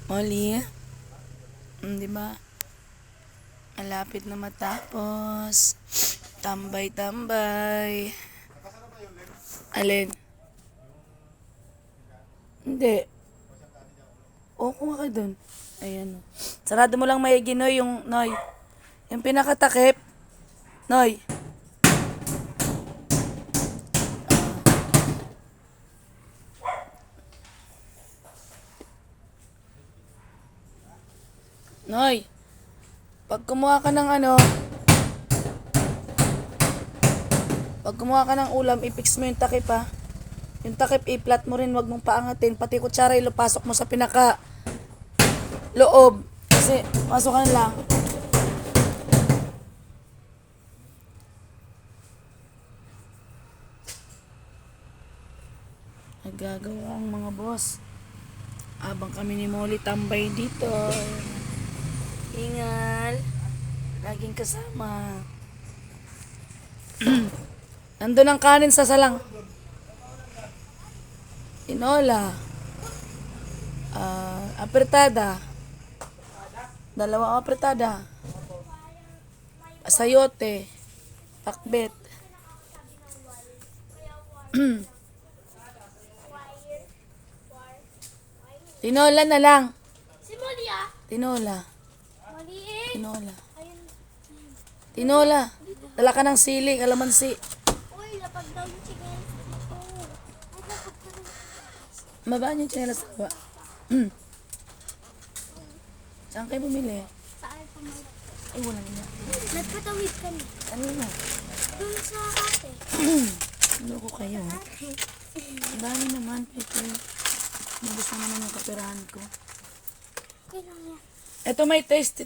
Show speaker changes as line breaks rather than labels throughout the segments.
Molly, di ba? Malapit na matapos. Tambay-tambay. Alin? Hindi. O, kuha ka dun. Ayan o. Sarado mo lang maigi, Noy, yung Noy. Yung pinakatakip. Noy. Noy. Pag kumuha ka ng pag kumuha ka ng ulam, i-fix mo yung takip ha. Yung takip, i-flat mo rin, wag mong paangatin. Pati kutsara, ilupasok mo sa pinaka loob. Kasi, pasok ka na lang. Nagagawa ang mga boss. Abang kami ni Molly tambay dito. Ingal. Laging kasama. Nandun ang kanin sa salang. Tinola. Apretada. Dalawang apretada. Sayote. Pakbet. Tinola na lang.
Si Molly ah.
Tinola.
Molly
Tinola.
Ayun.
Tinola. Dala ka ng sili, kalamansi.
Uy, lapag daw yung chicken. Oh. Ay, lapag ka rin.
Mabaan yung tsinelas sa baba. Saan kayo bumili?
Saan pumalak?
Ay, wala niya.
Nagpatawid kami.
Kanina.
Doon sa ate.
Ano ko kayo? Ang dami naman, Pepe. Nabos na naman yung kapirahan ko.
Okay lang yan.
Ito may tasty.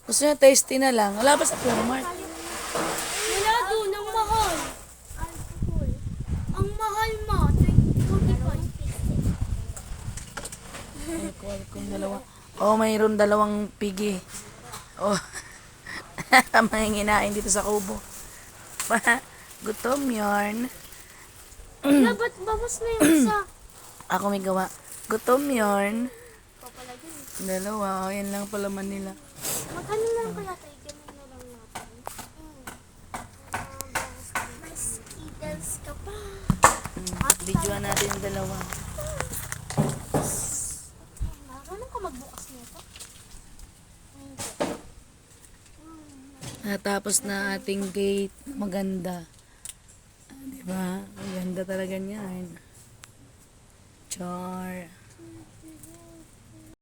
Gusto niya tasty na lang. Wala ba sa Pure-Mart?
Wala doon, ang mahal. Alcohol. Ang mahal mo, 25.
Alcohol kung dalawa. Oh, mayroon dalawang pigi. Oh. Mahinginain dito sa kubo. Gutom yarn.
Dapat babas na yung isa.
Ako may gawa. Gutom yarn.
Papalagin.
Dalawa. Oh, yan lang palaman nila.
Magkano lang kaya tayo? Ganun na lang natin. May skittles ka pa.
Videoan natin yung dalawa.
Marunong ka magbukas nito?
Natapos na ating gate. Maganda. Diba? Maganda talaga niyan. Char.